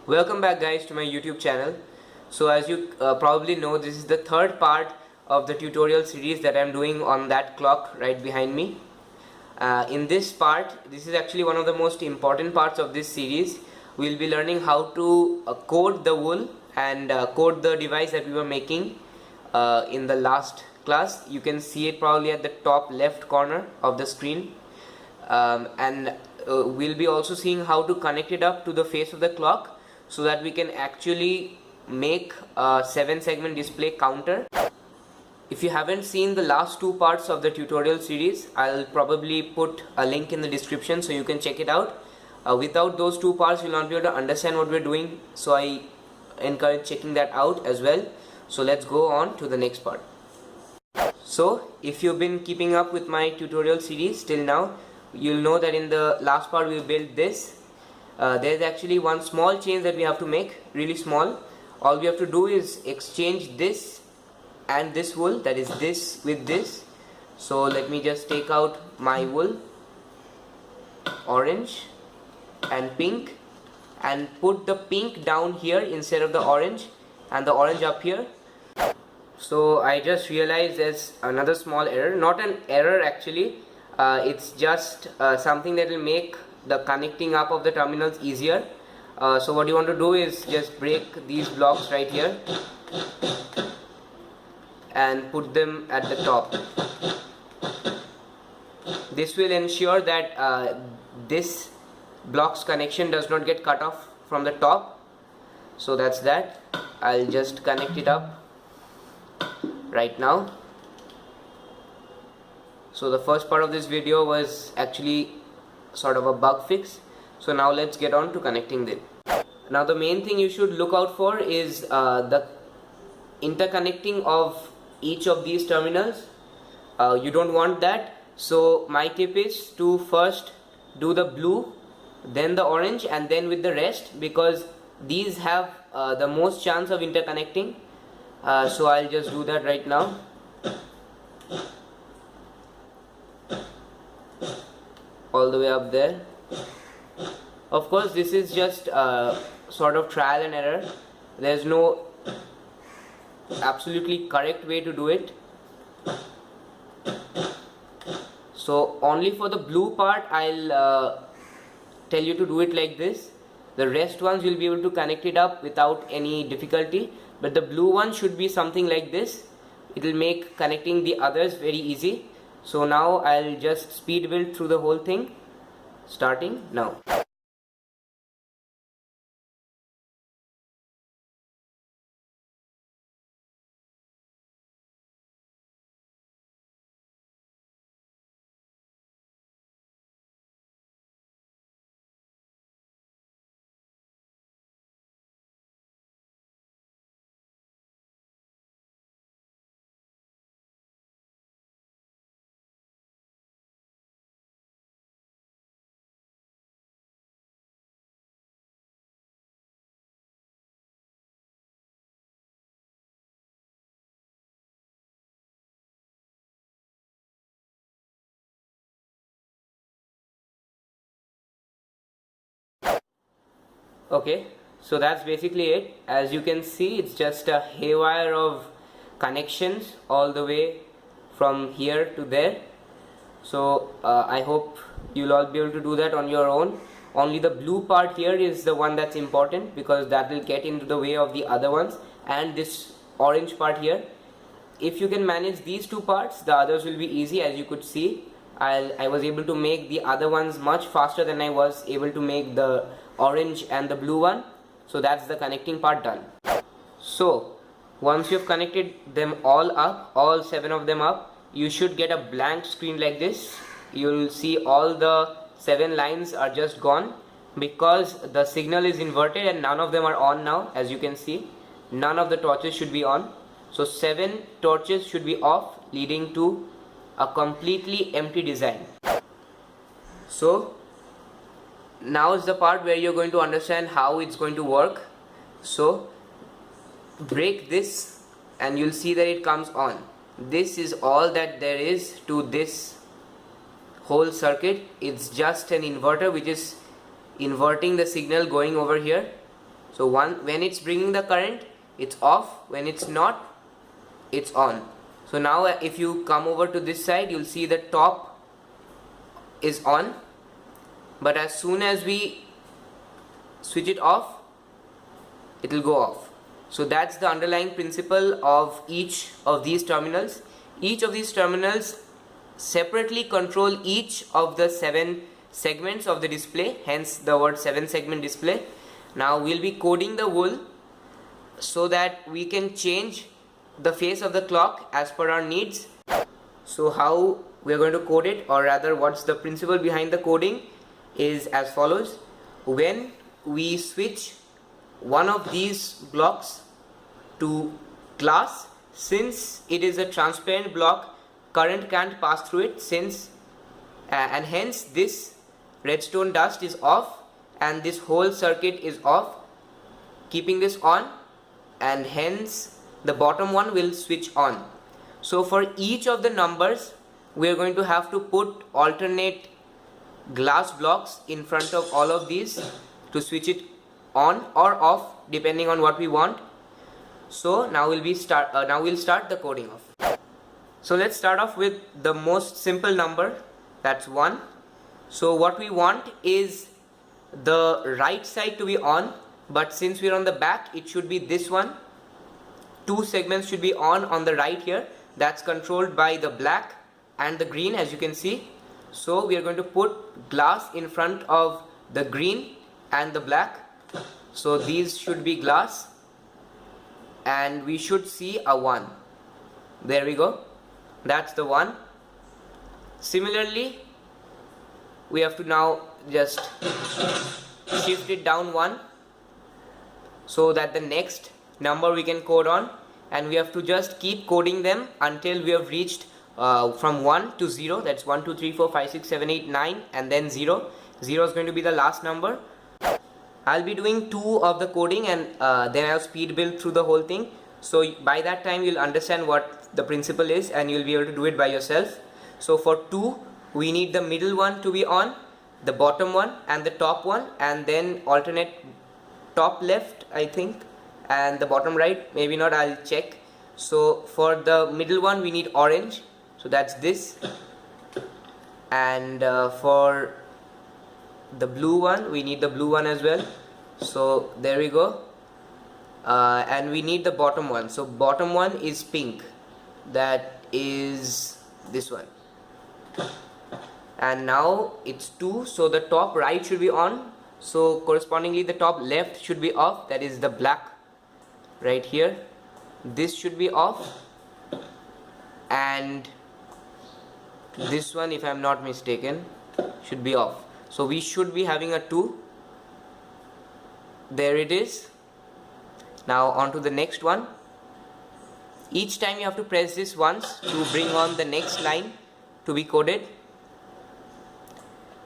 Welcome back guys to my YouTube channel. So as you probably know, this is the third part of the tutorial series that I'm doing on that clock right behind me. In this part, this is actually one of the most important parts of this series. We'll be learning how to code the wool and code the device that we were making in the last class. You can see it probably at the top left corner of the screen. And we'll be also seeing how to connect it up to the face of the clock so that we can actually make a 7-segment display counter. If you haven't seen the last two parts of the tutorial series, I'll probably put a link in the description so you can check it out. Without those two parts, you'll not be able to understand what we're doing, so I encourage checking that out as well. So let's go on to the next part. So if you've been keeping up with my tutorial series till now, you'll know that in the last part we built this. There's actually one small change that we have to make, really small. All we have to do is exchange this and this wool, that is this with this. So let me just take out my wool, orange and pink, and put the pink down here instead of the orange, and the orange up here. So I just realized there's another small error, not an error actually, it's just something that will make the connecting up of the terminals easier. So what you want to do is just break these blocks right here and put them at the top. This will ensure that this block's connection does not get cut off from the top. So that's that. I'll just connect it up right now. So the first part of this video was actually sort of a bug fix. So now let's get on to connecting them. Now the main thing you should look out for is the interconnecting of each of these terminals. You don't want that. So my tip is to first do the blue, then the orange, and then with the rest, because these have the most chance of interconnecting. So I'll just do that right now. All the way up there. Of course, this is just sort of trial and error. There's no absolutely correct way to do it. So only for the blue part I'll tell you to do it like this. The rest ones you'll be able to connect it up without any difficulty, but the blue one should be something like this. It will make connecting the others very easy. So now I'll just speed build through the whole thing, starting now. Okay, so that's basically it. As you can see, it's just a haywire of connections all the way from here to there. So I hope you'll all be able to do that on your own. Only the blue part here is the one that's important, because that will get into the way of the other ones, and this orange part here. If you can manage these two parts, the others will be easy. As you could see, I was able to make the other ones much faster than I was able to make the orange and the blue one. So that's the connecting part done. So once you've connected them all up, all 7 of them up, you should get a blank screen like this. You'll see all the 7 lines are just gone because the signal is inverted and none of them are on now. As you can see, none of the torches should be on. So 7 torches should be off, leading to a completely empty design. So now is the part where you're going to understand how it's going to work. So break this and you'll see that it comes on. This is all that there is to this whole circuit. It's just an inverter which is inverting the signal going over here. So when it's bringing the current, it's off. When it's not, it's on. So now if you come over to this side, you'll see the top is on, but as soon as we switch it off, it will go off. So that's the underlying principle of each of these terminals. Each of these terminals separately control each of the 7 segments of the display, hence the word 7-segment display. Now we'll be coding the wool so that we can change the phase of the clock as per our needs. So how we are going to code it, or rather what's the principle behind the coding, is as follows. When we switch one of these blocks to glass, since it is a transparent block, current can't pass through it, since and hence this redstone dust is off and this whole circuit is off, keeping this on, and hence the bottom one will switch on. So for each of the numbers we are going to have to put alternate glass blocks in front of all of these to switch it on or off depending on what we want. So now we'll start the coding off. So let's start off with the most simple number, that's 1. So what we want is the right side to be on, but since we're on the back, it should be this one. 2 segments should be on the right here. That's controlled by the black and the green, as you can see. So we are going to put glass in front of the green and the black. So these should be glass, and we should see a 1. There we go. That's the 1. Similarly, we have to now just shift it down 1 so that the next number we can code on, and we have to just keep coding them until we have reached from 1 to 0. That's 1 2 3 4 5 6 7 8 9 and then 0. 0 is going to be the last number. I'll be doing 2 of the coding, and then I'll speed build through the whole thing. So by that time you'll understand what the principle is and you'll be able to do it by yourself. So for 2 we need the middle one to be on, the bottom one and the top one, and then alternate top left I think and the bottom right, maybe not, I'll check. So for the middle one we need orange, so that's this, and for the blue one we need the blue one as well, so there we go. And we need the bottom one, so bottom one is pink, that is this one. And now it's 2, so the top right should be on, so correspondingly the top left should be off, that is the black right here. This should be off, and this one, if I'm not mistaken, should be off. So we should be having a 2. There it is. Now on to the next one. Each time you have to press this once to bring on the next line to be coded.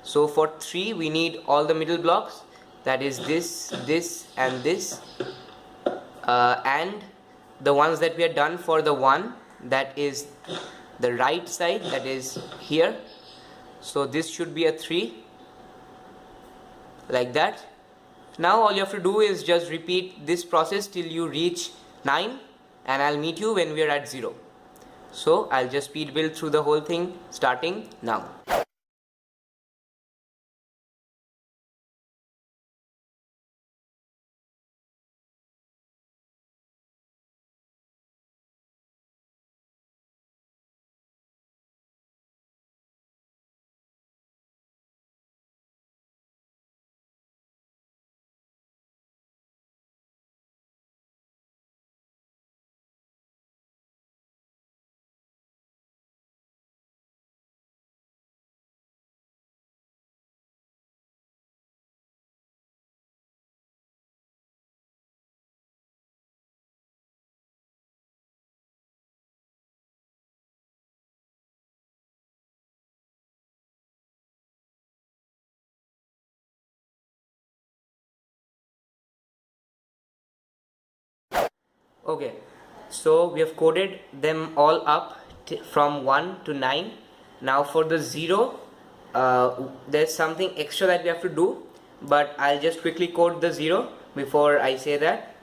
So for 3 we need all the middle blocks, that is this, this and this, and the ones that we are done for the 1, that is the right side, that is here. So this should be a 3, like that. Now all you have to do is just repeat this process till you reach 9, and I'll meet you when we are at 0. So I'll just speed build through the whole thing starting now. Okay, so we have coded them all up from 1 to 9. Now for the 0, there's something extra that we have to do, but I'll just quickly code the 0. before I say that.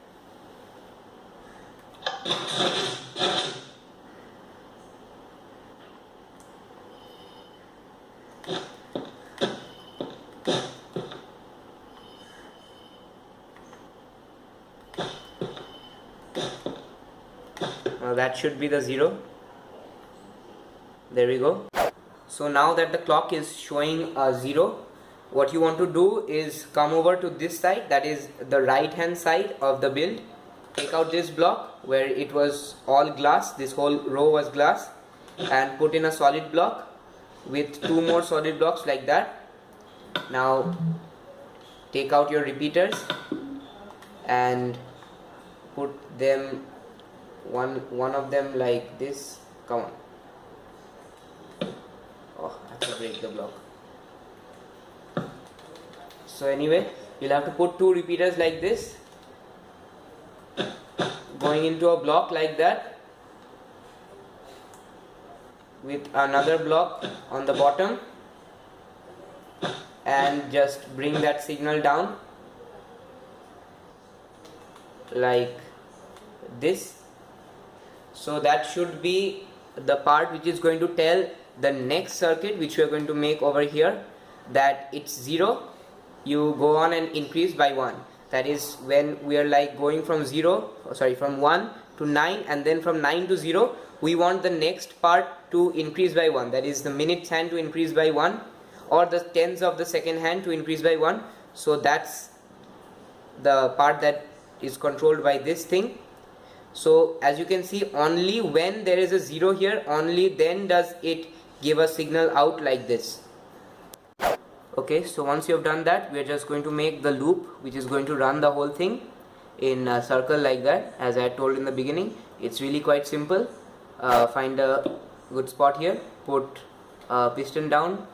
Now that should be the 0. There we go. So now that the clock is showing a 0, what you want to do is come over to this side, that is the right hand side of the build. Take out this block where it was all glass, this whole row was glass, and put in a solid block with 2 more solid blocks like that. Now take out your repeaters and put them one of them like this. Come on. Oh, I have to break the block. So anyway, you'll have to put 2 repeaters like this, going into a block like that, with another block on the bottom, and just bring that signal down like this. So that should be the part which is going to tell the next circuit which we are going to make over here that it's 0. You go on and increase by 1. That is when we are like going from 1 to 9, and then from 9 to 0 we want the next part to increase by 1. That is the minutes hand to increase by 1, or the tens of the second hand to increase by 1. So that's the part that is controlled by this thing. So as you can see, only when there is a 0 here, only then does it give a signal out like this. Okay, so once you have done that, we are just going to make the loop which is going to run the whole thing in a circle like that. As I told in the beginning, it's really quite simple. Find a good spot here, put a piston down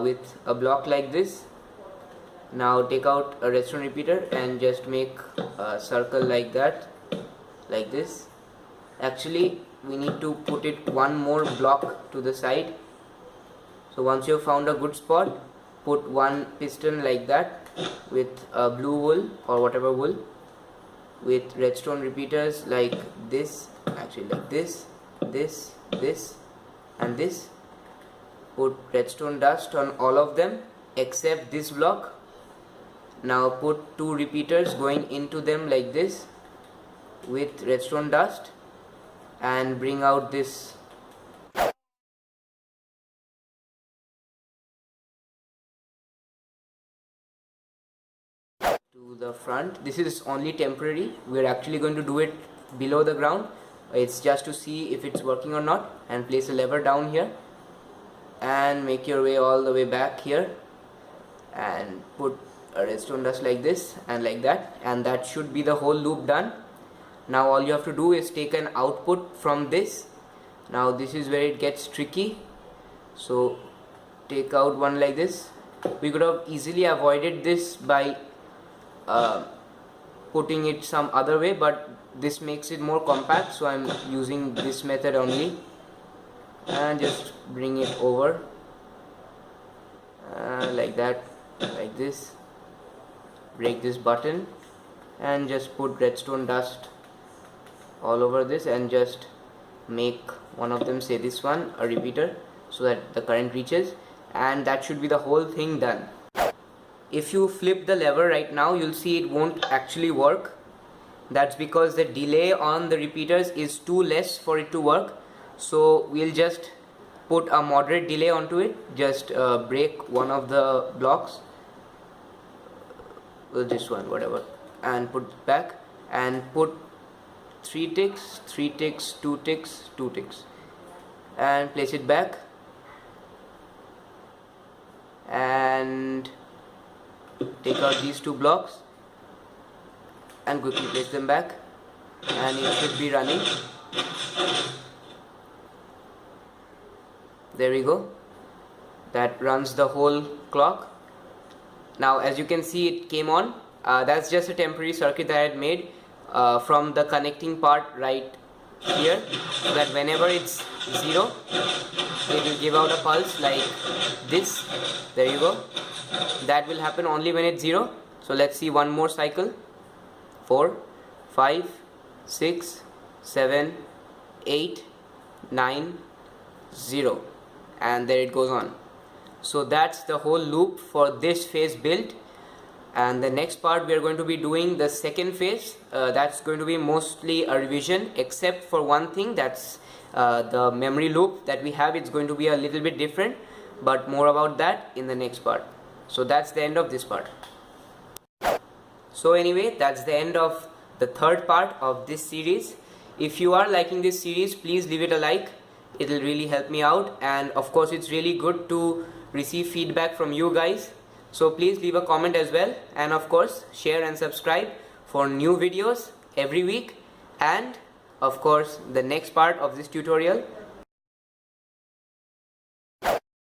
with a block like this. Now take out a redstone repeater and just make a circle like that, like this. Actually, we need to put it one more block to the side. So once you have found a good spot, put one piston like that with a blue wool or whatever wool, with redstone repeaters like this, actually like this, this, and this. Put redstone dust on all of them except this block. Now put 2 repeaters going into them like this with redstone dust, and bring out this to the front. This is only temporary. We are actually going to do it below the ground. It's just to see if it's working or not. And place a lever down here and make your way all the way back here and put a redstone dust like this and like that, and that should be the whole loop done. Now all you have to do is take an output from this. Now this is where it gets tricky. So take out one like this. We could have easily avoided this by putting it some other way, but this makes it more compact, so I'm using this method only. And just bring it over like that, like this. Break this button and just put redstone dust all over this, and just make one of them, say this one, a repeater, so that the current reaches, and that should be the whole thing done. If you flip the lever right now, you'll see it won't actually work. That's because the delay on the repeaters is too less for it to work. So we'll just put a moderate delay onto it. Just break one of the blocks, this one, whatever, and put it back, and put 3 ticks, 3 ticks, 2 ticks, 2 ticks, and place it back, and take out these 2 blocks and quickly place them back, and it should be running. There we go. That runs the whole clock. Now as you can see, it came on. That's just a temporary circuit that I had made from the connecting part right here, so that whenever it's 0, it will give out a pulse like this. There you go. That will happen only when it's 0. So let's see one more cycle. 4, 5, 6, 7, 8, 9, 0, and there it goes on. So that's the whole loop for this phase built. And the next part we are going to be doing the second phase. That's going to be mostly a revision, except for one thing, that's the memory loop that we have. It's going to be a little bit different, but more about that in the next part. So that's the end of this part. So anyway, that's the end of the third part of this series. If you are liking this series, please leave it a like. It will really help me out, and of course it's really good to receive feedback from you guys. So please leave a comment as well, and of course share and subscribe for new videos every week. And of course the next part of this tutorial